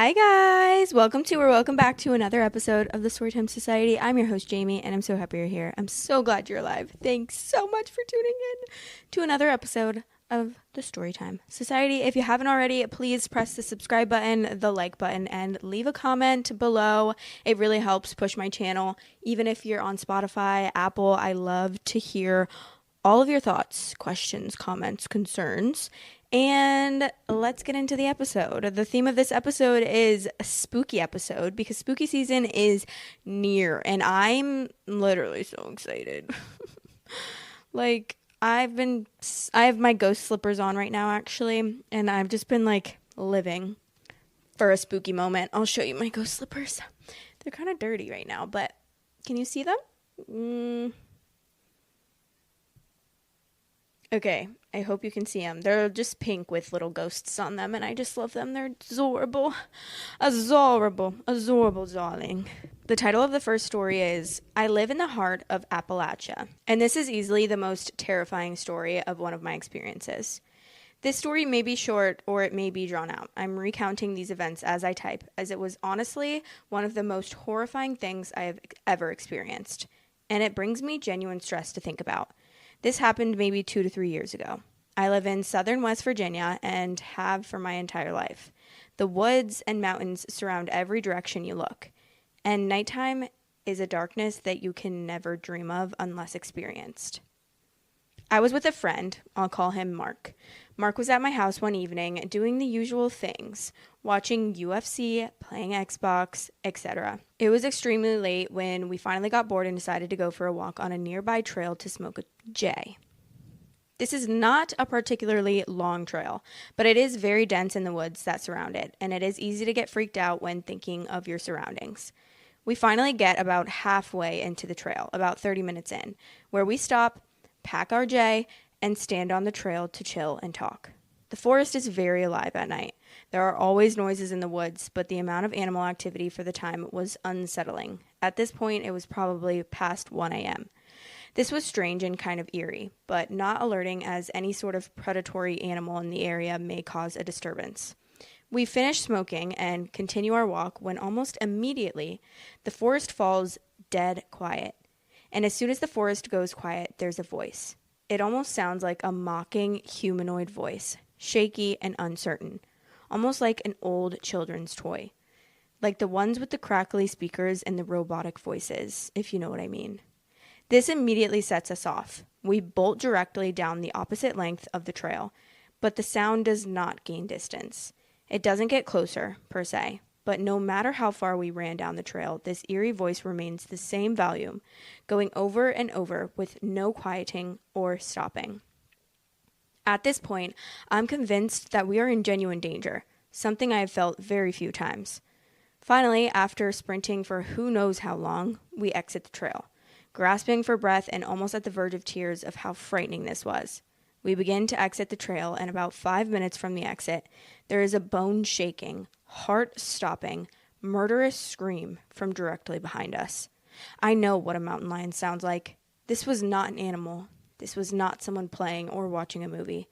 Hi guys, welcome back to another episode of the Storytime Society. I'm your host Jamie, and I'm so happy you're here. I'm so glad you're alive. Thanks so much for tuning in to another episode of the Storytime Society. If you haven't already, please press the subscribe button, the like button, and leave a comment below. It really helps push my channel. Even if you're on Spotify, Apple, I love to hear all of your thoughts, questions, comments, concerns. And let's get into the episode. The theme of this episode is a spooky episode because spooky season is near and I'm literally so excited. I have my ghost slippers on right now actually, and I've just been living for a spooky moment. I'll show you my ghost slippers. They're kind of dirty right now, but can you see them? Okay, I hope you can see them. They're just pink with little ghosts on them, and I just love them. They're adorable. Adorable, darling. The title of the first story is I Live in the Heart of Appalachia, and this is easily the most terrifying story of one of my experiences. This story may be short or it may be drawn out. I'm recounting these events as I type, as it was honestly one of the most horrifying things I have ever experienced, and it brings me genuine stress to think about. This happened maybe 2 to 3 years ago. I live in southern West Virginia and have for my entire life. The woods and mountains surround every direction you look, and nighttime is a darkness that you can never dream of unless experienced. I was with a friend, I'll call him Mark. Mark was at my house one evening doing the usual things, watching UFC, playing Xbox, etc. It was extremely late when we finally got bored and decided to go for a walk on a nearby trail to smoke a J. This is not a particularly long trail, but it is very dense in the woods that surround it, and it is easy to get freaked out when thinking of your surroundings. We finally get about halfway into the trail, about 30 minutes in, where we stop, pack our J, and stand on the trail to chill and talk. The forest is very alive at night. There are always noises in the woods, but the amount of animal activity for the time was unsettling. At this point, it was probably past 1 a.m. This was strange and kind of eerie, but not alerting as any sort of predatory animal in the area may cause a disturbance. We finish smoking and continue our walk when almost immediately the forest falls dead quiet. And as soon as the forest goes quiet, there's a voice. It almost sounds like a mocking humanoid voice, shaky and uncertain, almost like an old children's toy, like the ones with the crackly speakers and the robotic voices, if you know what I mean. This immediately sets us off. We bolt directly down the opposite length of the trail, but the sound does not gain distance. It doesn't get closer, per se. But no matter how far we ran down the trail, this eerie voice remains the same volume, going over and over with no quieting or stopping. At this point, I'm convinced that we are in genuine danger, something I have felt very few times. Finally, after sprinting for who knows how long, we exit the trail, grasping for breath and almost at the verge of tears of how frightening this was. We begin to exit the trail, and about 5 minutes from the exit, there is a bone-shaking, heart-stopping, murderous scream from directly behind us. I know what a mountain lion sounds like. This was not an animal. This was not someone playing or watching a movie.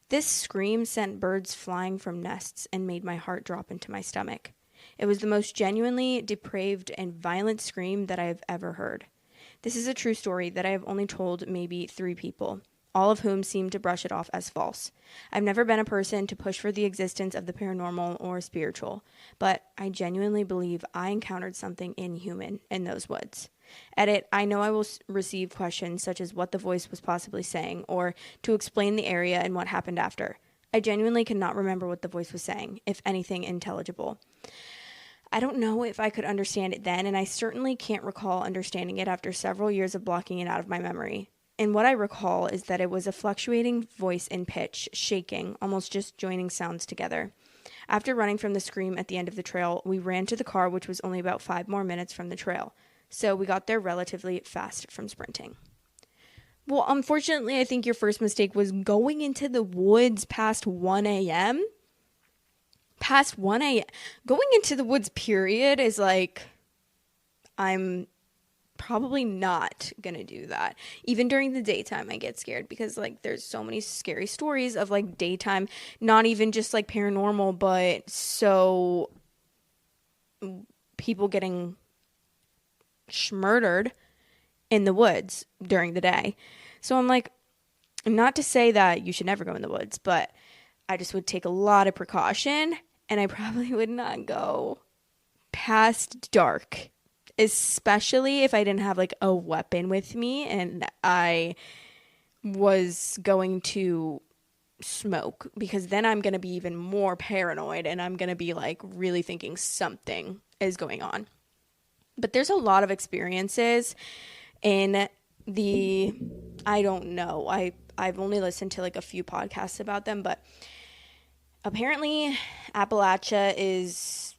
This scream sent birds flying from nests and made my heart drop into my stomach. It was the most genuinely depraved and violent scream that I have ever heard. This is a true story that I have only told maybe 3 people, all of whom seem to brush it off as false. I've never been a person to push for the existence of the paranormal or spiritual, but I genuinely believe I encountered something inhuman in those woods. Edit, I know I will receive questions such as what the voice was possibly saying, or to explain the area and what happened after. I genuinely cannot remember what the voice was saying, if anything intelligible. I don't know if I could understand it then, and I certainly can't recall understanding it after several years of blocking it out of my memory. And what I recall is that it was a fluctuating voice in pitch, shaking, almost just joining sounds together. After running from the scream at the end of the trail, we ran to the car, which was only about 5 more minutes from the trail. So we got there relatively fast from sprinting. Well, unfortunately, I think your first mistake was going into the woods past 1 a.m. Past 1 a.m. Going into the woods, period, is I'm probably not gonna do that. Even during the daytime, I get scared because there's so many scary stories of daytime, not even just paranormal, but so people getting murdered in the woods during the day. So I'm like, not to say that you should never go in the woods, but I just would take a lot of precaution, and I probably would not go past dark, especially if I didn't have like a weapon with me and I was going to smoke, because then I'm going to be even more paranoid and I'm going to be like really thinking something is going on. But there's a lot of experiences in the, I don't know, I've only listened to like a few podcasts about them, but apparently Appalachia is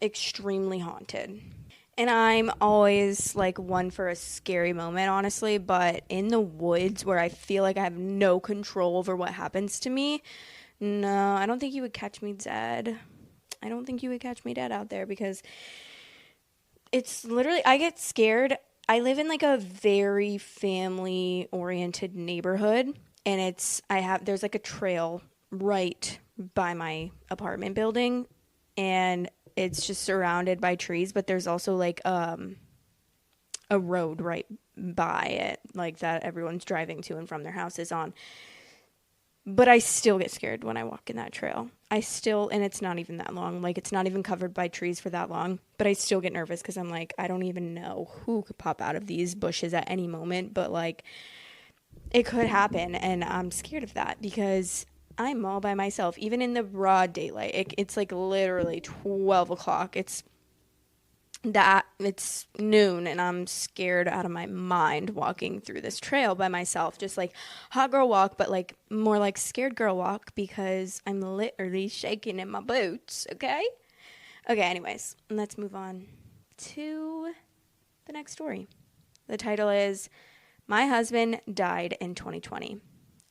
extremely haunted. And I'm always like one for a scary moment, honestly, but in the woods where I feel like I have no control over what happens to me, no, I don't think you would catch me dead. I don't think you would catch me dead out there, because it's literally, I get scared. I live in like a very family oriented neighborhood, and there's like a trail right by my apartment building, and it's just surrounded by trees, but there's also like a road right by it, like that everyone's driving to and from their houses on. But I still get scared when I walk in that trail. And it's not even that long. Like, it's not even covered by trees for that long. But I still get nervous because I'm like, I don't even know who could pop out of these bushes at any moment. But, like, it could happen. And I'm scared of that because I'm all by myself. Even in the broad daylight, it's like literally 12 o'clock. It's noon and I'm scared out of my mind walking through this trail by myself, just like hot girl walk, but like more like scared girl walk, because I'm literally shaking in my boots. Okay, anyways, let's move on to the next story. The title is My Husband Died in 2020.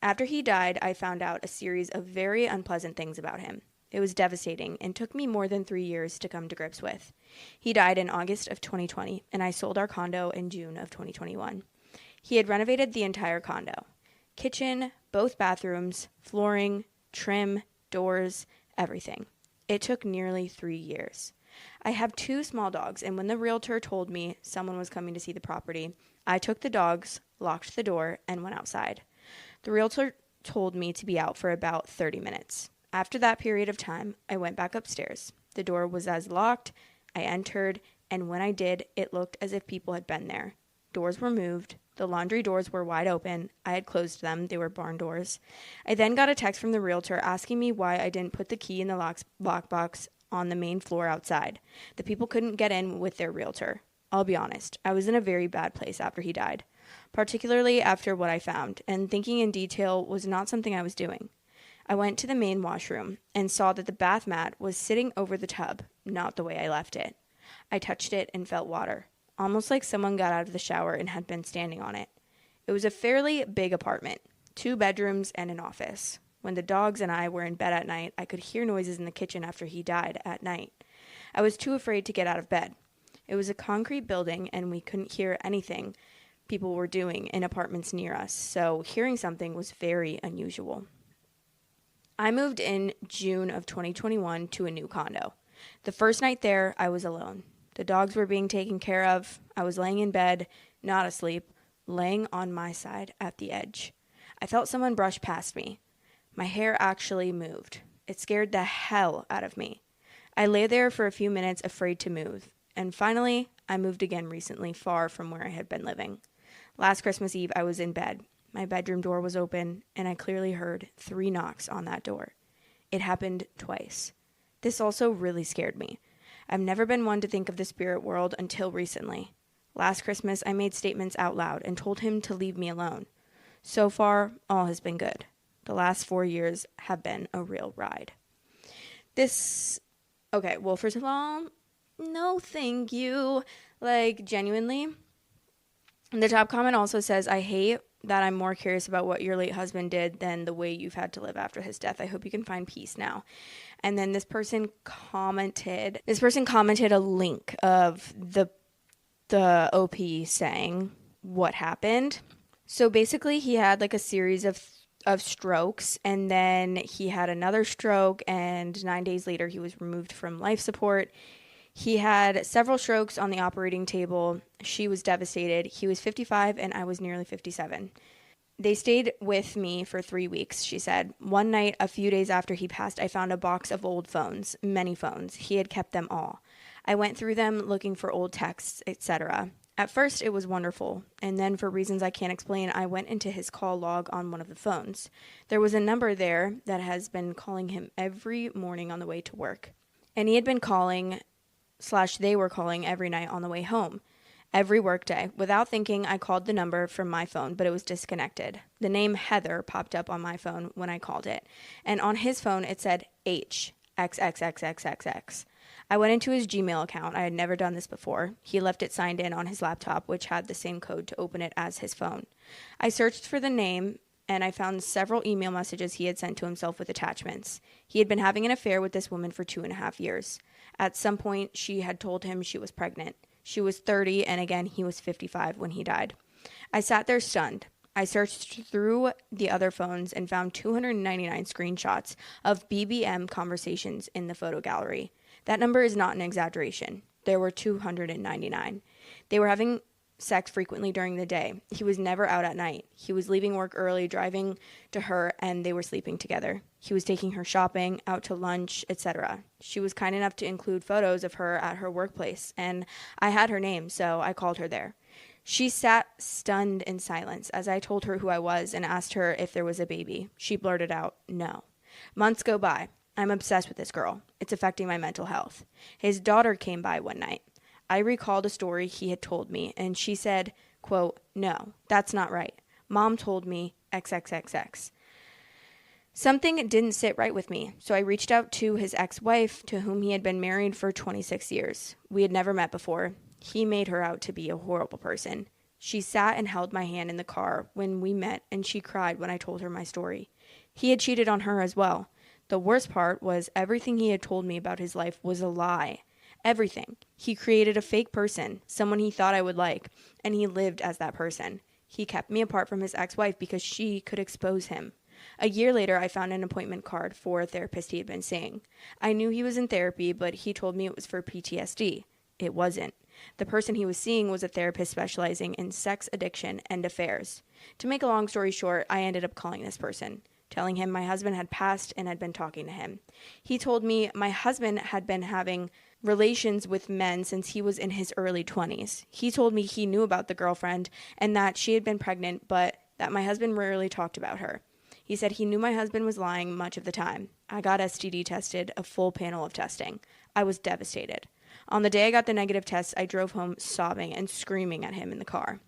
After he died, I found out a series of very unpleasant things about him. It was devastating and took me more than 3 years to come to grips with. He died in August of 2020, and I sold our condo in June of 2021. He had renovated the entire condo. Kitchen, both bathrooms, flooring, trim, doors, everything. It took nearly 3 years. I have 2 small dogs, and when the realtor told me someone was coming to see the property, I took the dogs, locked the door, and went outside. The realtor told me to be out for about 30 minutes. After that period of time, I went back upstairs. The door was as locked. I entered, and when I did, it looked as if people had been there. Doors were moved. The laundry doors were wide open. I had closed them. They were barn doors. I then got a text from the realtor asking me why I didn't put the key in the lockbox on the main floor outside. The people couldn't get in with their realtor. I'll be honest, I was in a very bad place after he died, particularly after what I found, and thinking in detail was not something I was doing. I went to the main washroom and saw that the bath mat was sitting over the tub, not the way I left it. I touched it and felt water, almost like someone got out of the shower and had been standing on it. It was a fairly big apartment, 2 bedrooms and an office. When the dogs and I were in bed at night, I could hear noises in the kitchen after he died at night. I was too afraid to get out of bed. It was a concrete building and we couldn't hear anything people were doing in apartments near us, so hearing something was very unusual. I moved in June of 2021 to a new condo. The first night there, I was alone. The dogs were being taken care of. I was laying in bed, not asleep, laying on my side at the edge. I felt someone brush past me. My hair actually moved. It scared the hell out of me. I lay there for a few minutes, afraid to move. And finally, I moved again recently, far from where I had been living. Last Christmas Eve, I was in bed. My bedroom door was open, and I clearly heard 3 knocks on that door. It happened twice. This also really scared me. I've never been one to think of the spirit world until recently. Last Christmas, I made statements out loud and told him to leave me alone. So far, all has been good. The last 4 years have been a real ride. Okay, well, first of all, no thank you. Like, genuinely. The top comment also says, I hate that I'm more curious about what your late husband did than the way you've had to live after his death. I hope you can find peace now. And then this person commented a link of the OP saying what happened. So basically he had like a series of strokes, and then he had another stroke, and 9 days later he was removed from life support. He had several strokes on the operating table. She was devastated. He was 55 and I was nearly 57. They stayed with me for 3 weeks, she said. One night, a few days after he passed, I found a box of old phones, many phones. He had kept them all. I went through them looking for old texts, etc. At first, it was wonderful, and then for reasons I can't explain, I went into his call log on one of the phones. There was a number there that has been calling him every morning on the way to work. And he had been calling / they were calling every night on the way home. Every workday. Without thinking, I called the number from my phone, but it was disconnected. The name Heather popped up on my phone when I called it, and on his phone it said H XXXXXX. I went into his Gmail account. I had never done this before. He left it signed in on his laptop, which had the same code to open it as his phone. I searched for the name, and I found several email messages he had sent to himself with attachments. He had been having an affair with this woman for 2.5 years. At some point, she had told him she was pregnant. She was 30, and again, he was 55 when he died. I sat there stunned. I searched through the other phones and found 299 screenshots of BBM conversations in the photo gallery. That number is not an exaggeration. There were 299. They were having sex frequently during the day. He was never out at night. He was leaving work early, driving to her, and they were sleeping together. He was taking her shopping, out to lunch, etc. She was kind enough to include photos of her at her workplace, and I had her name, so I called her there. She sat stunned in silence as I told her who I was and asked her if there was a baby. She blurted out, "No." Months go by. I'm obsessed with this girl. It's affecting my mental health. His daughter came by one night. I recalled a story he had told me, and she said, quote, "No, that's not right. Mom told me XXXX. Something didn't sit right with me, so I reached out to his ex-wife, to whom he had been married for 26 years. We had never met before. He made her out to be a horrible person. She sat and held my hand in the car when we met, and she cried when I told her my story. He had cheated on her as well. The worst part was everything he had told me about his life was a lie. Everything. He created a fake person, someone he thought I would like, and he lived as that person. He kept me apart from his ex-wife because she could expose him. A year later, I found an appointment card for a therapist he had been seeing. I knew he was in therapy, but he told me it was for PTSD. It wasn't. The person he was seeing was a therapist specializing in sex addiction and affairs. To make a long story short, I ended up calling this person, telling him my husband had passed and had been talking to him. He told me my husband had been having relations with men since he was in his early 20s. He told me he knew about the girlfriend and that she had been pregnant, but that my husband rarely talked about her. He said he knew my husband was lying much of the time. I got STD tested, a full panel of testing. I was devastated. On the day I got the negative test, I drove home sobbing and screaming at him in the car.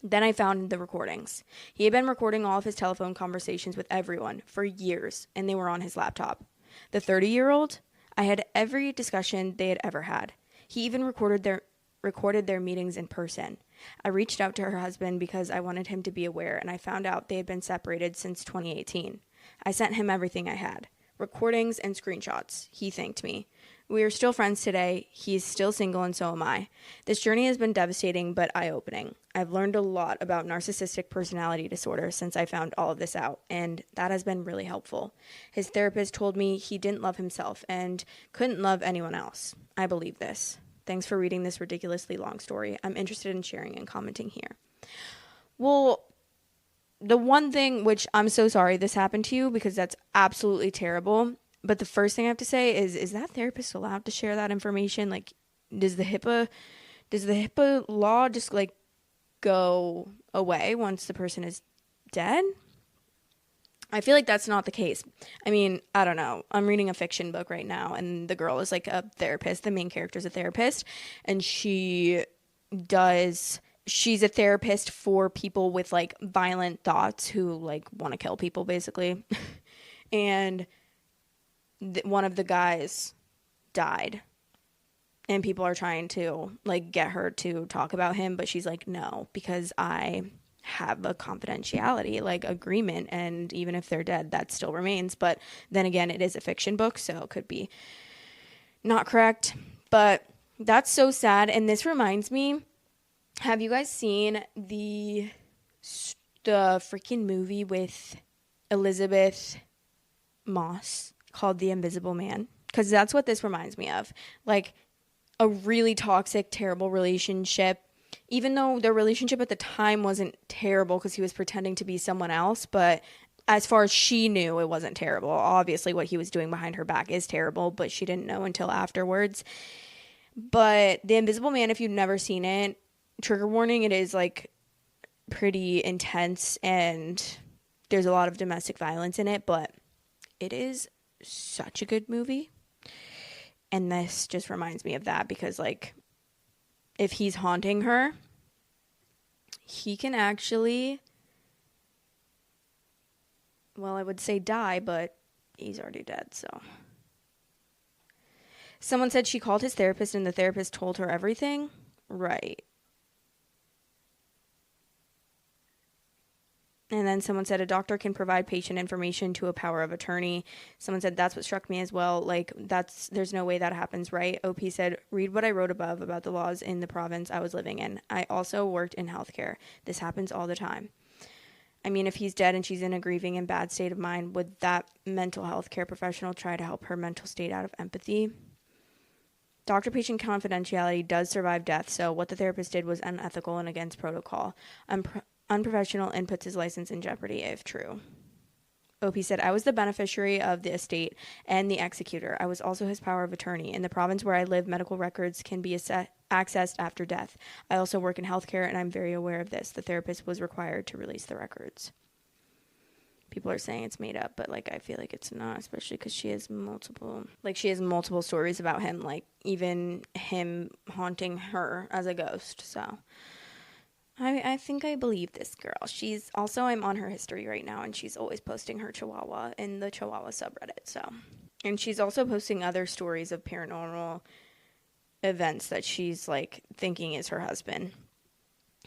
Then I found the recordings. He had been recording all of his telephone conversations with everyone for years, and they were on his laptop. The 30-year-old, I had every discussion they had ever had. He even recorded their meetings in person. I reached out to her husband because I wanted him to be aware, and I found out they had been separated since 2018. I sent him everything I had, recordings and screenshots. He thanked me. We are still friends today. He's still single, and so am I. This journey has been devastating but eye-opening. I've learned a lot about narcissistic personality disorder since I found all of this out, and that has been really helpful. His therapist told me he didn't love himself and couldn't love anyone else. I believe this. Thanks for reading this ridiculously long story. I'm interested in sharing and commenting here. Well, the one thing, which I'm so sorry this happened to you because that's absolutely terrible. But the first thing I have to say is that therapist allowed to share that information? Like, does the HIPAA law just like go away once the person is dead? I feel like that's not the case. I mean, I don't know. I'm reading a fiction book right now, and the girl is like a therapist. The main character is a therapist, and she's a therapist for people with like violent thoughts who like want to kill people, basically. And one of the guys died, and people are trying to like get her to talk about him, but she's like, no, because I have a confidentiality like agreement, and even if they're dead, that still remains. But then again, it is a fiction book, so it could be not correct. But that's so sad. And this reminds me, have you guys seen the freaking movie with Elizabeth Moss called The Invisible Man? Because that's what this reminds me of. Like, a really toxic, terrible relationship, even though their relationship at the time wasn't terrible because he was pretending to be someone else. But as far as she knew, it wasn't terrible. Obviously, what he was doing behind her back is terrible, but she didn't know until afterwards. But The Invisible Man, if you've never seen it, trigger warning, it is like pretty intense and there's a lot of domestic violence in it, but it is such a good movie. And this just reminds me of that because, like, if he's haunting her, he can actually, well, I would say die, but he's already dead, so. Someone said she called his therapist and the therapist told her everything. Right. And then someone said a doctor can provide patient information to a power of attorney. Someone said that's what struck me as well. Like, there's no way that happens, right? OP said, read what I wrote above about the laws in the province I was living in. I also worked in healthcare. This happens all the time. I mean, if he's dead and she's in a grieving and bad state of mind, would that mental health care professional try to help her mental state out of empathy? Doctor-patient confidentiality does survive death, so what the therapist did was unethical and against protocol. Unprofessional and puts his license in jeopardy if true. OP said, I was the beneficiary of the estate and the executor. I was also his power of attorney. In the province where I live, medical records can be accessed after death. I also work in healthcare, and I'm very aware of this. The therapist was required to release the records. People are saying it's made up, but, like, I feel like it's not, especially because she has multiple stories about him, like, even him haunting her as a ghost, so I think I believe this girl. She's also, I'm on her history right now, and she's always posting her chihuahua in the chihuahua subreddit, so. And she's also posting other stories of paranormal events that she's, like, thinking is her husband.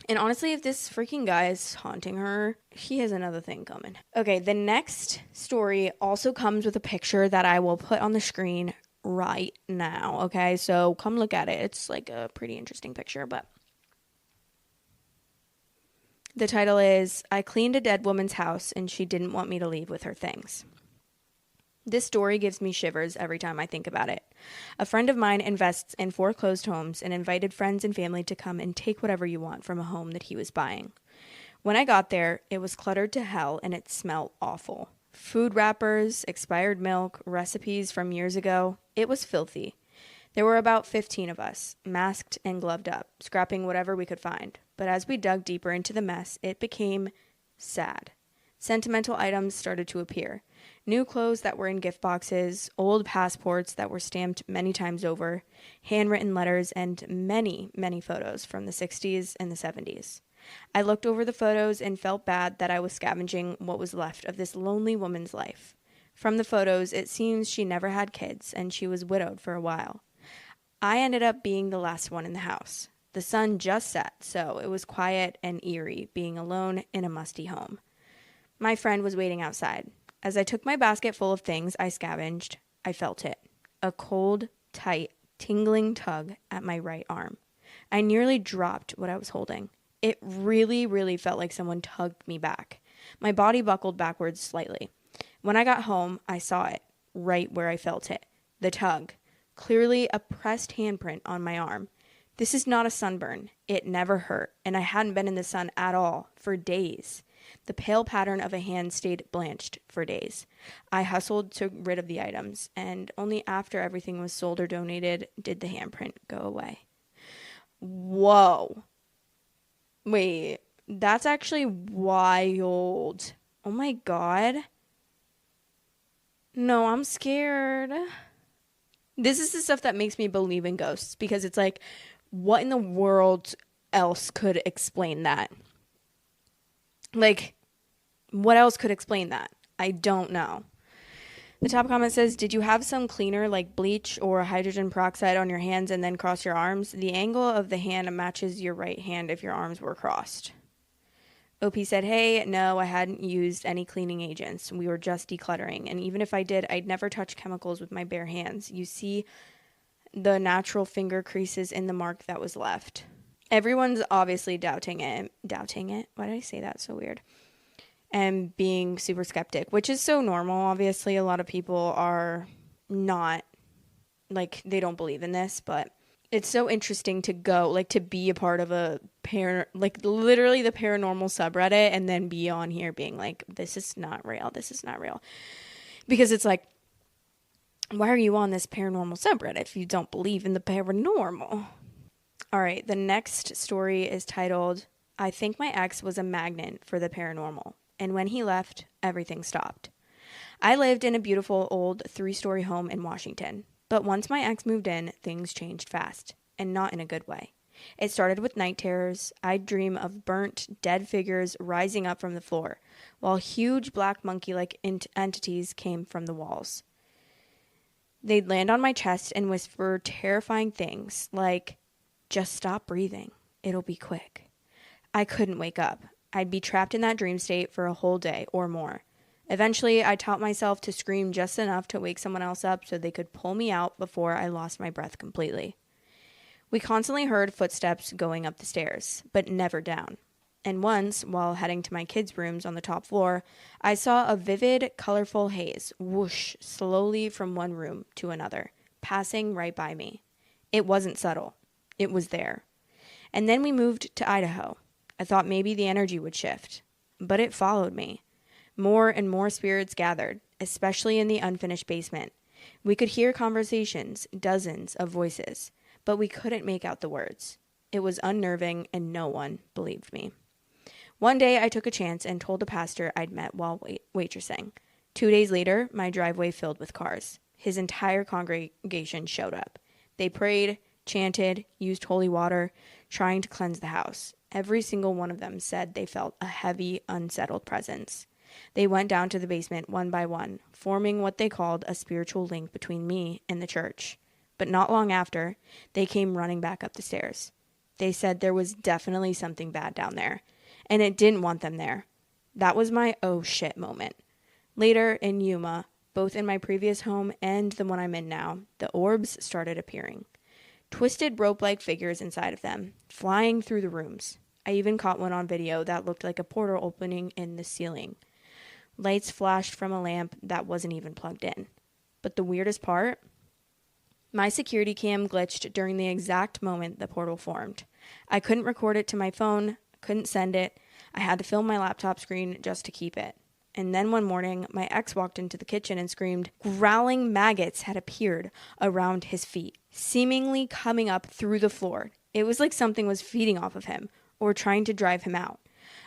And honestly, if this freaking guy is haunting her, he has another thing coming. Okay, the next story also comes with a picture that I will put on the screen right now, okay? So come look at it. It's, like, a pretty interesting picture, but the title is, I cleaned a dead woman's house and she didn't want me to leave with her things. This story gives me shivers every time I think about it. A friend of mine invests in foreclosed homes and invited friends and family to come and take whatever you want from a home that he was buying. When I got there, it was cluttered to hell and it smelled awful. Food wrappers, expired milk, recipes from years ago. It was filthy. There were about 15 of us, masked and gloved up, scrapping whatever we could find. But as we dug deeper into the mess, it became sad. Sentimental items started to appear. New clothes that were in gift boxes, old passports that were stamped many times over, handwritten letters, and many, many photos from the 60s and the 70s. I looked over the photos and felt bad that I was scavenging what was left of this lonely woman's life. From the photos, it seems she never had kids and she was widowed for a while. I ended up being the last one in the house. The sun just set, so it was quiet and eerie being alone in a musty home. My friend was waiting outside. As I took my basket full of things I scavenged, I felt it. A cold, tight, tingling tug at my right arm. I nearly dropped what I was holding. It really, really felt like someone tugged me back. My body buckled backwards slightly. When I got home, I saw it, right where I felt it. The tug. Clearly a pressed handprint on my arm. This is not a sunburn. It never hurt, and I hadn't been in the sun at all for days. The pale pattern of a hand stayed blanched for days. I hustled to rid of the items, and only after everything was sold or donated did the handprint go away. Whoa. Wait, that's actually wild. Oh my god. No, I'm scared. This is the stuff that makes me believe in ghosts, because it's like, what in the world else could explain that? Like, what else could explain that? I don't know. The top comment says, did you have some cleaner like bleach or hydrogen peroxide on your hands and then cross your arms? The angle of the hand matches your right hand if your arms were crossed. OP said, hey, no, I hadn't used any cleaning agents. We were just decluttering. And even if I did, I'd never touch chemicals with my bare hands. You see the natural finger creases in the mark that was left. Everyone's obviously doubting it. Doubting it? Why did I say that so weird? And being super skeptic, which is so normal. Obviously, a lot of people are not, like, they don't believe in this, but it's so interesting to go, like, to be a part of literally the paranormal subreddit, and then be on here being like, this is not real, this is not real. Because it's like, why are you on this paranormal subreddit if you don't believe in the paranormal? All right, the next story is titled, I think my ex was a magnet for the paranormal, and when he left, everything stopped. I lived in a beautiful old 3-story home in Washington. But once my ex moved in, things changed fast, and not in a good way. It started with night terrors. I'd dream of burnt, dead figures rising up from the floor, while huge black monkey-like entities came from the walls. They'd land on my chest and whisper terrifying things like, just stop breathing. It'll be quick. I couldn't wake up. I'd be trapped in that dream state for a whole day or more. Eventually, I taught myself to scream just enough to wake someone else up so they could pull me out before I lost my breath completely. We constantly heard footsteps going up the stairs, but never down. And once, while heading to my kids' rooms on the top floor, I saw a vivid, colorful haze whoosh slowly from one room to another, passing right by me. It wasn't subtle. It was there. And then we moved to Idaho. I thought maybe the energy would shift, but it followed me. More and more spirits gathered, especially in the unfinished basement. We could hear conversations, dozens of voices, but we couldn't make out the words. It was unnerving, and no one believed me. One day, I took a chance and told a pastor I'd met while waitressing. 2 days later, my driveway filled with cars. His entire congregation showed up. They prayed, chanted, used holy water, trying to cleanse the house. Every single one of them said they felt a heavy, unsettled presence. They went down to the basement one by one, forming what they called a spiritual link between me and the church. But not long after, they came running back up the stairs. They said there was definitely something bad down there, and it didn't want them there. That was my oh shit moment. Later, in Yuma, both in my previous home and the one I'm in now, the orbs started appearing. Twisted rope-like figures inside of them, flying through the rooms. I even caught one on video that looked like a portal opening in the ceiling. Lights flashed from a lamp that wasn't even plugged in. But the weirdest part? My security cam glitched during the exact moment the portal formed. I couldn't record it to my phone, couldn't send it. I had to film my laptop screen just to keep it. And then one morning, my ex walked into the kitchen and screamed, growling maggots had appeared around his feet, seemingly coming up through the floor. It was like something was feeding off of him or trying to drive him out.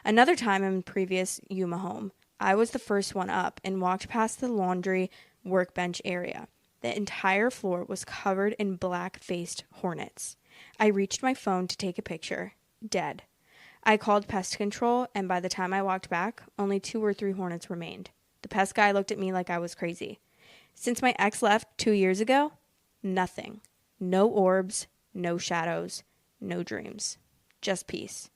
Another time in previous Yuma home, I was the first one up and walked past the laundry workbench area. The entire floor was covered in black-faced hornets. I reached my phone to take a picture. Dead. I called pest control, and by the time I walked back, only 2 or 3 hornets remained. The pest guy looked at me like I was crazy. Since my ex left 2 years ago, nothing. No orbs, no shadows, no dreams. Just peace.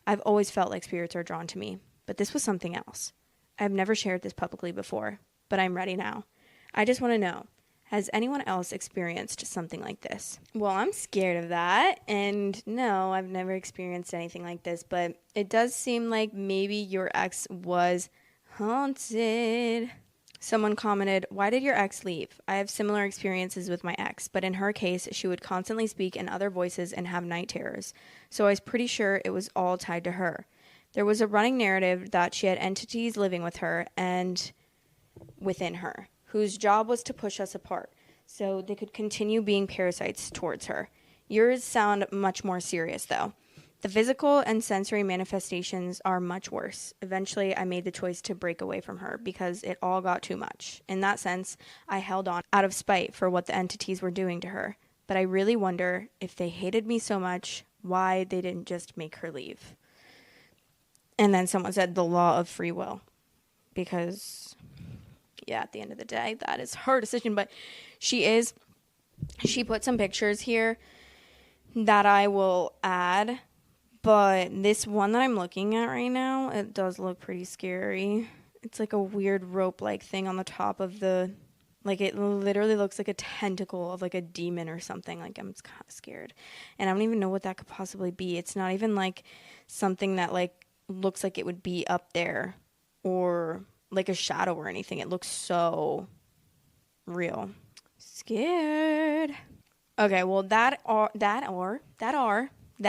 I've always felt like spirits are drawn to me, but this was something else. I've never shared this publicly before, but I'm ready now. I just want to know, has anyone else experienced something like this? Well, I'm scared of that, and no, I've never experienced anything like this, but it does seem like maybe your ex was haunted. Someone commented, why did your ex leave? I have similar experiences with my ex, but in her case, she would constantly speak in other voices and have night terrors, so I was pretty sure it was all tied to her. There was a running narrative that she had entities living with her and within her, whose job was to push us apart, so they could continue being parasites towards her. Yours sound much more serious, though. The physical and sensory manifestations are much worse. Eventually, I made the choice to break away from her because it all got too much. In that sense, I held on out of spite for what the entities were doing to her. But I really wonder if they hated me so much, why they didn't just make her leave. And then someone said the law of free will. Because, yeah, at the end of the day, that is her decision. But she put some pictures here that I will add. But this one that I'm looking at right now, it does look pretty scary. It's like a weird rope-like thing on the top of the, like it literally looks like a tentacle of like a demon or something. Like I'm kind of scared. And I don't even know what that could possibly be. It's not even like something that like looks like it would be up there or like a shadow or anything. It looks so real. Scared. Okay, well that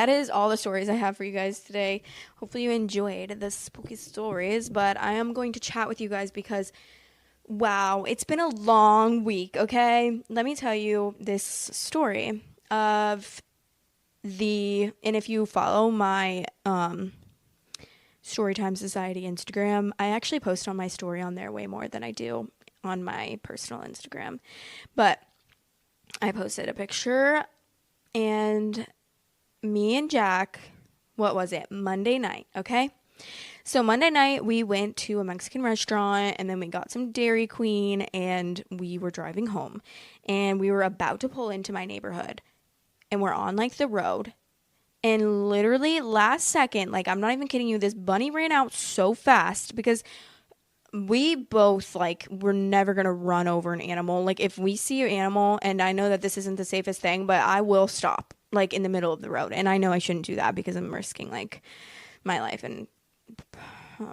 is all the stories I have for you guys today. Hopefully you enjoyed the spooky stories, but I am going to chat with you guys because wow, it's been a long week, okay? Let me tell you this story of and if you follow my Storytime Society Instagram, I actually post on my story on there way more than I do on my personal Instagram. But I posted a picture, and me and Jack, what was it? Monday night, okay? So Monday night, we went to a Mexican restaurant, and then we got some Dairy Queen, and we were driving home. And we were about to pull into my neighborhood, and we're on, like, the road. And literally last second, like, I'm not even kidding you, this bunny ran out so fast because we both, like, we're never going to run over an animal. Like, if we see an animal, and I know that this isn't the safest thing, but I will stop, like, in the middle of the road. And I know I shouldn't do that because I'm risking, like, my life and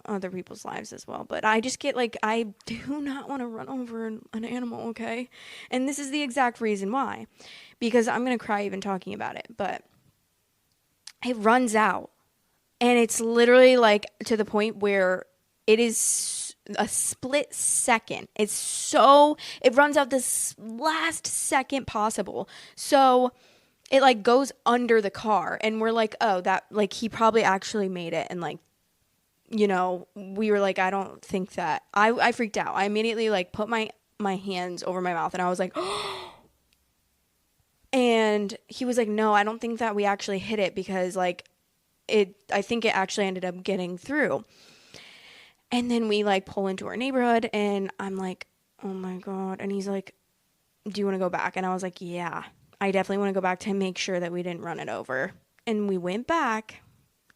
other people's lives as well. But I just get, like, I do not want to run over an animal, okay? And this is the exact reason why. Because I'm going to cry even talking about it. But it runs out. And it's literally, like, to the point where it is a split second. It runs out this last second possible. So it, like, goes under the car, and we're like, oh, that, like, he probably actually made it. And, like, you know, we were like, I don't think that. I freaked out. I immediately, like, put my hands over my mouth, and I was like, and he was like, no, I don't think that we actually hit it because, like, I think it actually ended up getting through. And then we, like, pull into our neighborhood, and I'm like, oh my God. And he's like, do you want to go back? And I was like, yeah, I definitely want to go back to make sure that we didn't run it over. And we went back,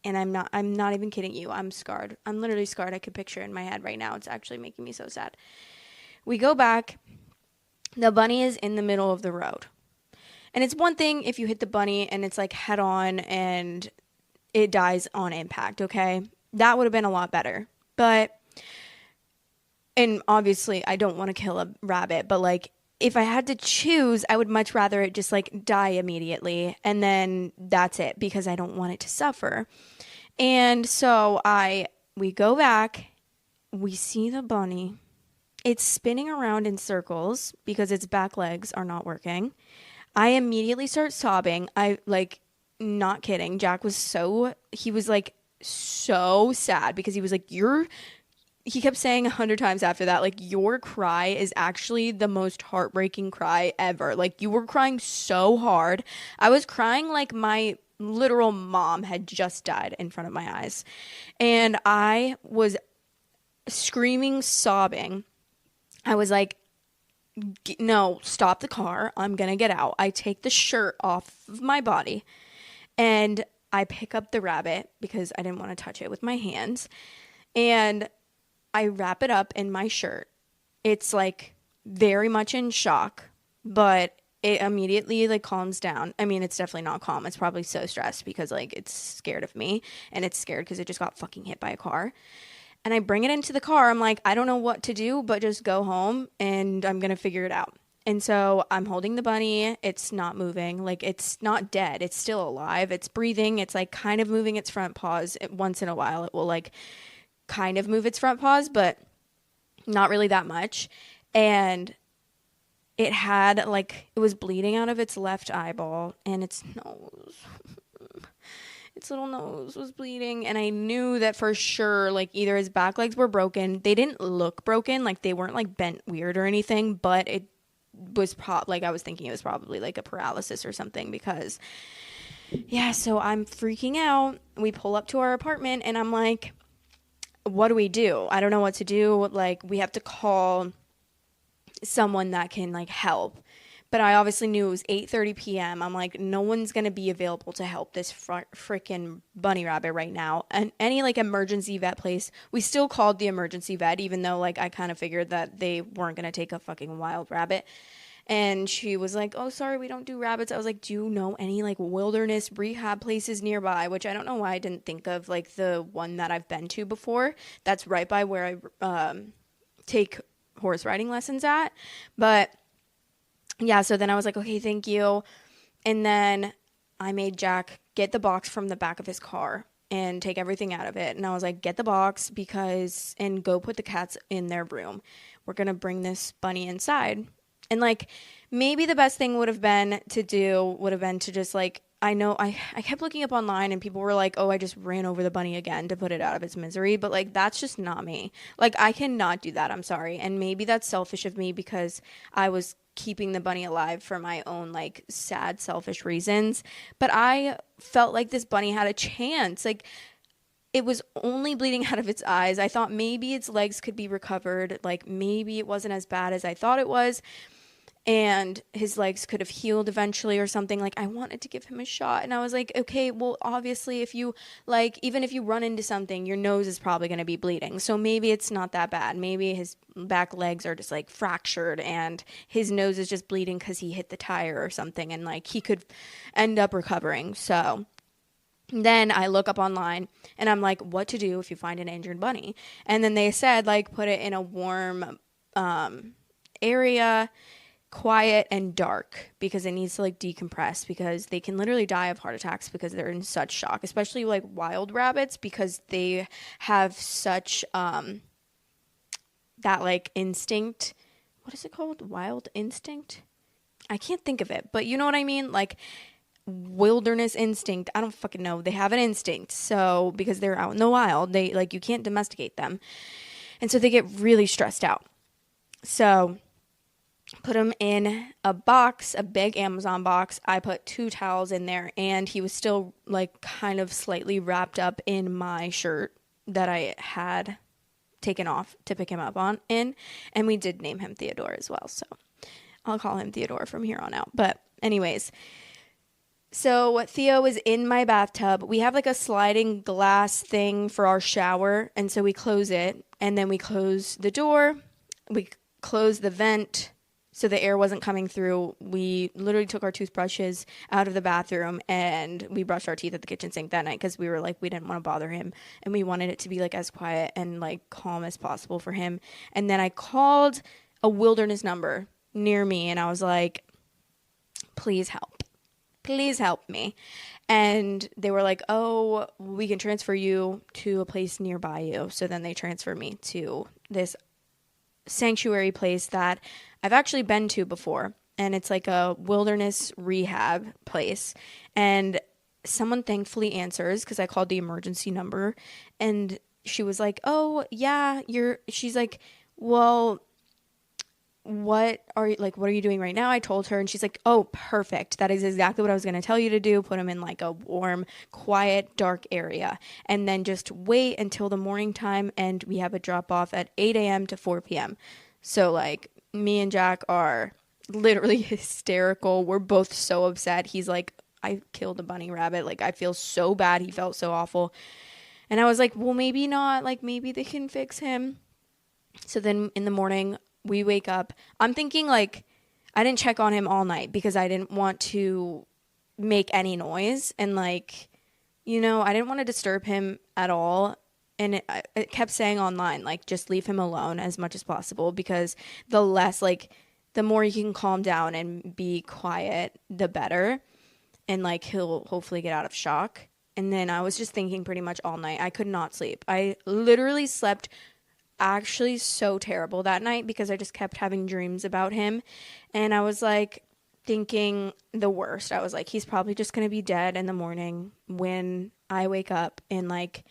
and I'm not even kidding you. I'm scarred. I'm literally scarred. I could picture it in my head right now. It's actually making me so sad. We go back. The bunny is in the middle of the road. And it's one thing if you hit the bunny and it's, like, head on and it dies on impact, okay? That would have been a lot better. But, and obviously I don't want to kill a rabbit, but, like, if I had to choose, I would much rather it just, like, die immediately, and then that's it, because I don't want it to suffer. And so we go back, we see the bunny. It's spinning around in circles because its back legs are not working. I immediately start sobbing. Not kidding. Jack was he was, like, so sad because he was like, he kept saying 100 times after that, like, your cry is actually the most heartbreaking cry ever. Like, you were crying so hard. I was crying like my literal mom had just died in front of my eyes. And I was screaming, sobbing. I was like, no, stop the car. I'm going to get out. I take the shirt off of my body, and I pick up the rabbit because I didn't want to touch it with my hands. And I wrap it up in my shirt. It's, like, very much in shock, but it immediately, like, calms down. I mean, it's definitely not calm. It's probably so stressed because, like, it's scared of me, and it's scared because it just got fucking hit by a car. And I bring it into the car. I'm like, I don't know what to do, but just go home, and I'm going to figure it out. And so I'm holding the bunny. It's not moving. Like, it's not dead. It's still alive. It's breathing. It's, like, kind of moving its front paws. Once in a while, it will, like, kind of move its front paws, but not really that much. And it had, like, it was bleeding out of its left eyeball, and its little nose was bleeding. And I knew that for sure, like, either his back legs were broken. They didn't look broken. Like, they weren't, like, bent weird or anything, but it was I was thinking it was probably, like, a paralysis or something because, yeah, so I'm freaking out. We pull up to our apartment, and I'm like, what do we do? I don't know what to do. Like, we have to call someone that can, like, help. But I obviously knew it was 8:30 p.m. I'm like, no one's going to be available to help this freaking bunny rabbit right now. And any, like, emergency vet place, we still called the emergency vet, even though, like, I kind of figured that they weren't going to take a fucking wild rabbit. And she was like, oh, sorry, we don't do rabbits. I was like, do you know any, like, wilderness rehab places nearby? Which I don't know why I didn't think of, like, the one that I've been to before. That's right by where I take horse riding lessons at. But yeah, so then I was like, okay, thank you. And then I made Jack get the box from the back of his car and take everything out of it. And I was like, get the box and go put the cats in their room. We're going to bring this bunny inside. And like, maybe the best thing would have been to just like, I kept looking up online and people were like, oh, I just ran over the bunny again to put it out of its misery. But like, that's just not me. Like, I cannot do that. I'm sorry. And maybe that's selfish of me because I was keeping the bunny alive for my own like sad, selfish reasons. But I felt like this bunny had a chance. Like, it was only bleeding out of its eyes. I thought maybe its legs could be recovered. Like, maybe it wasn't as bad as I thought it was. And his legs could have healed eventually or something. Like, I wanted to give him a shot. And I was like, okay, well, obviously, if you, like, even if you run into something, your nose is probably going to be bleeding. So maybe it's not that bad. Maybe his back legs are just, like, fractured and his nose is just bleeding because he hit the tire or something. And, like, he could end up recovering. So then I look up online and I'm like, what to do if you find an injured bunny? And then they said, like, put it in a warm area, quiet and dark, because it needs to like decompress, because they can literally die of heart attacks because they're in such shock, especially like wild rabbits, because they have such that like instinct. What is it called? Wild instinct? I can't think of it, but you know what I mean? Like wilderness instinct. I don't fucking know. They have an instinct. So because they're out in the wild, they like, you can't domesticate them. And so they get really stressed out. So put him in a box, a big Amazon box. I put 2 towels in there, and he was still like kind of slightly wrapped up in my shirt that I had taken off to pick him up in. And we did name him Theodore as well. So I'll call him Theodore from here on out. But anyways, so Theo is in my bathtub. We have like a sliding glass thing for our shower. And so we close it, and then we close the door. We close the vent so the air wasn't coming through. We literally took our toothbrushes out of the bathroom and we brushed our teeth at the kitchen sink that night because we were like, we didn't want to bother him and we wanted it to be like as quiet and like calm as possible for him. And then I called a wilderness number near me and I was like, please help. Please help me. And they were like, oh, we can transfer you to a place nearby you. So then they transferred me to this sanctuary place that I've actually been to before, and it's like a wilderness rehab place. And someone thankfully answers because I called the emergency number, and she was like, oh yeah, she's like, well, what are you doing right now? I told her, and she's like, oh, perfect. That is exactly what I was going to tell you to do. Put him in like a warm, quiet, dark area, and then just wait until the morning time. And we have a drop off at 8 a.m. to 4 p.m. So like me and Jack are literally hysterical. We're both so upset. He's like, I killed a bunny rabbit. Like, I feel so bad. He felt so awful. And I was like, well, maybe not. Like, maybe they can fix him. So then in the morning, we wake up. I'm thinking like I didn't check on him all night because I didn't want to make any noise. And like, you know, I didn't want to disturb him at all. And it kept saying online, like, just leave him alone as much as possible, because the less, like, the more you can calm down and be quiet, the better. And like, he'll hopefully get out of shock. And then I was just thinking pretty much all night. I could not sleep. I literally slept actually so terrible that night because I just kept having dreams about him. And I was like thinking the worst. I was like, he's probably just going to be dead in the morning when I wake up, and like,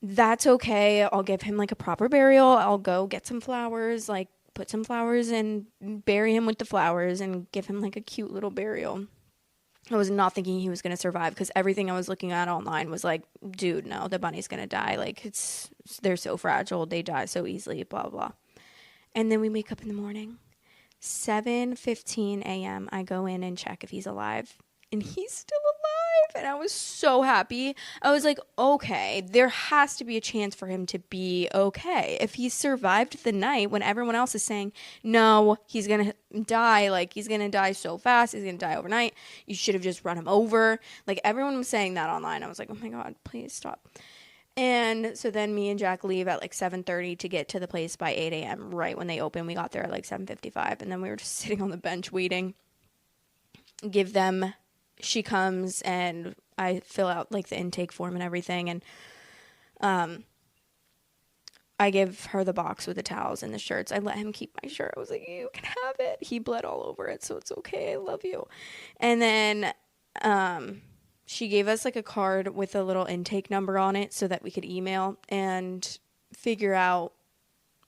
that's okay. I'll give him like a proper burial. I'll go get some flowers, like put some flowers and bury him with the flowers and give him like a cute little burial. I was not thinking he was going to survive because everything I was looking at online was like, dude, no, the bunny's going to die. Like, they're so fragile. They die so easily, blah, blah. And then we wake up in the morning, 7:15 a.m. I go in and check if he's alive, and he's still alive. And I was so happy. I was like, okay, there has to be a chance for him to be okay. If he survived the night when everyone else is saying, no, he's going to die. Like, he's going to die so fast. He's going to die overnight. You should have just run him over. Like, everyone was saying that online. I was like, oh my God, please stop. And so then me and Jack leave at like 7:30 to get to the place by 8 a.m. right when they open. We got there at like 7:55, and then we were just sitting on the bench waiting. give them. She comes and I fill out like the intake form and everything, and I give her the box with the towels and the shirts. I let him keep my shirt. I was like, you can have it. He bled all over it, so it's okay. I love you. And then she gave us like a card with a little intake number on it so that we could email and figure out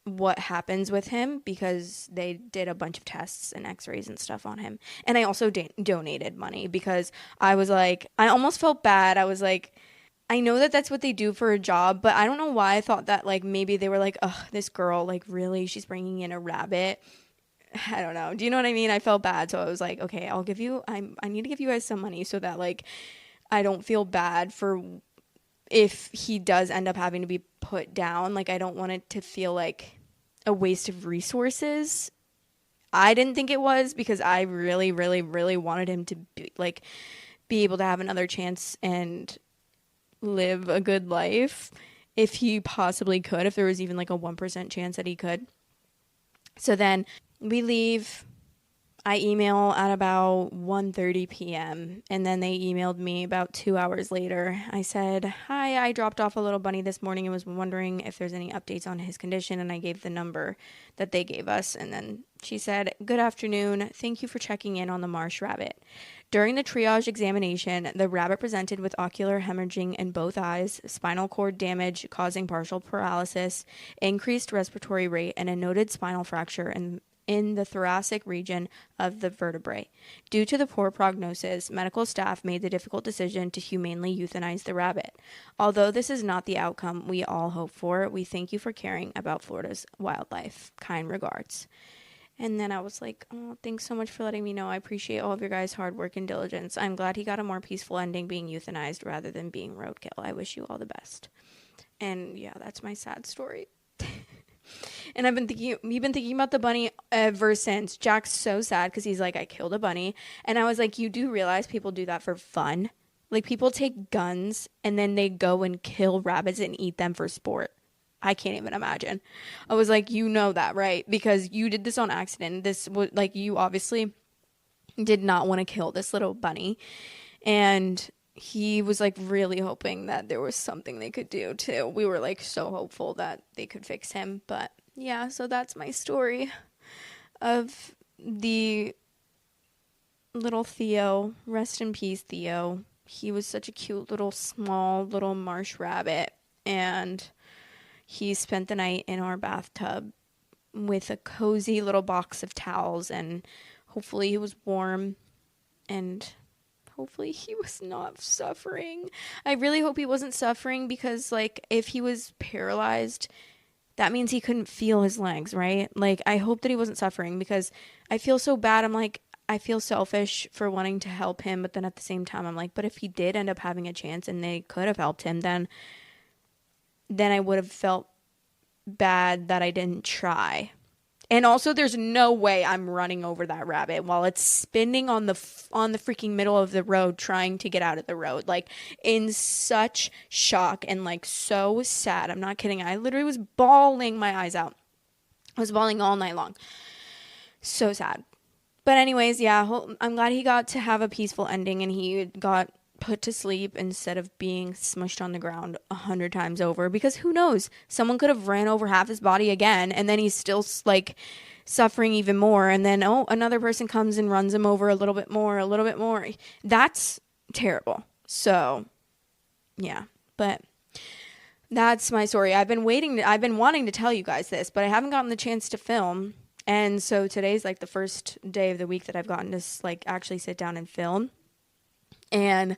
what happens with him, because they did a bunch of tests and x-rays and stuff on him. And I also donated money because I was like, I almost felt bad. I was like, I know that that's what they do for a job, but I don't know why I thought that like maybe they were like, ugh, this girl, like really, she's bringing in a rabbit. I don't know. Do you know what I mean? I felt bad. So I was like, okay, I'll give you, I need to give you guys some money so that like I don't feel bad for if he does end up having to be put down. Like I don't want it to feel like a waste of resources. I didn't think it was, because I really, really, really wanted him to be able to have another chance and live a good life if he possibly could, if there was even like a 1% chance that he could. So then we leave. I email at about 1:30 p.m. and then they emailed me about 2 hours later. I said, hi, I dropped off a little bunny this morning and was wondering if there's any updates on his condition, and I gave the number that they gave us. And then she said, good afternoon. Thank you for checking in on the marsh rabbit. During the triage examination, the rabbit presented with ocular hemorrhaging in both eyes, spinal cord damage causing partial paralysis, increased respiratory rate, and a noted spinal fracture in the thoracic region of the vertebrae. Due to the poor prognosis, medical staff made the difficult decision to humanely euthanize the rabbit. Although this is not the outcome we all hope for, we thank you for caring about Florida's wildlife. Kind regards. And then I was like, oh, thanks so much for letting me know. I appreciate all of your guys' hard work and diligence. I'm glad he got a more peaceful ending being euthanized rather than being roadkill. I wish you all the best. And yeah, that's my sad story. And we've been thinking about the bunny ever since. Jack's so sad because he's like, I killed a bunny. And I was like, you do realize people do that for fun? Like, people take guns and then they go and kill rabbits and eat them for sport. I can't even imagine. I was like, you know that, right? Because you did this on accident. This was like, you obviously did not want to kill this little bunny. And he was like really hoping that there was something they could do too. We were like so hopeful that they could fix him. But yeah, so that's my story of the little Theo. Rest in peace, Theo. He was such a cute little small little marsh rabbit, and he spent the night in our bathtub with a cozy little box of towels, and hopefully he was warm, and hopefully he was not suffering. I really hope he wasn't suffering, because like if he was paralyzed, that means he couldn't feel his legs, right? Like I hope that he wasn't suffering, because I feel so bad. I'm like, I feel selfish for wanting to help him, but then at the same time I'm like, but if he did end up having a chance and they could have helped him, then I would have felt bad that I didn't try. And also, there's no way I'm running over that rabbit while it's spinning on the freaking middle of the road trying to get out of the road. Like, in such shock and, like, so sad. I'm not kidding. I literally was bawling my eyes out. I was bawling all night long. So sad. But anyways, yeah, I'm glad he got to have a peaceful ending and he got put to sleep instead of being smushed on the ground 100 times over, because who knows, someone could have ran over half his body again and then he's still like suffering even more, and then another person comes and runs him over a little bit more. That's terrible. So yeah, but that's my story. I've been wanting to tell you guys this, but I haven't gotten the chance to film. And so today's like the first day of the week that I've gotten to like actually sit down and film. And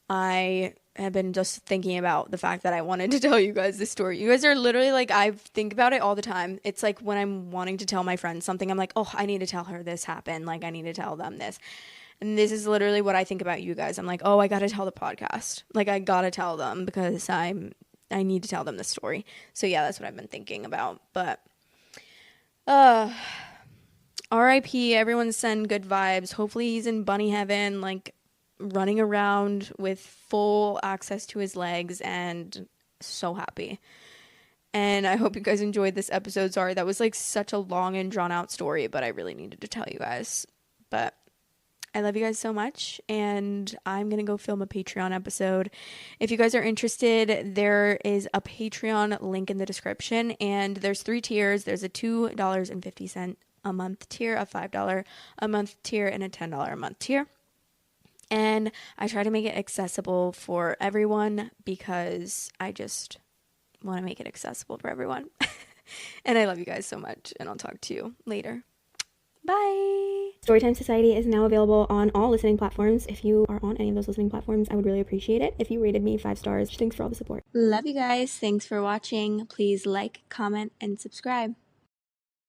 I have been just thinking about the fact that I wanted to tell you guys this story. You guys are literally like, I think about it all the time. It's like when I'm wanting to tell my friends something, I'm like, oh, I need to tell her this happened. Like, I need to tell them this. And this is literally what I think about you guys. I'm like, oh, I got to tell the podcast. Like, I got to tell them because I need to tell them the story. So yeah, that's what I've been thinking about. But, R.I.P. Everyone send good vibes. Hopefully he's in bunny heaven, like, running around with full access to his legs, and so happy. And I hope you guys enjoyed this episode. Sorry, that was like such a long and drawn out story, but I really needed to tell you guys. But I love you guys so much, and I'm going to go film a Patreon episode. If you guys are interested, there is a Patreon link in the description, and there's 3 tiers. There's a $2.50 a month tier, a $5 a month tier, and a $10 a month tier. And I try to make it accessible for everyone because I just want to make it accessible for everyone. And I love you guys so much, and I'll talk to you later. Bye! Storytime Society is now available on all listening platforms. If you are on any of those listening platforms, I would really appreciate it if you rated me 5 stars. Thanks for all the support. Love you guys. Thanks for watching. Please like, comment, and subscribe.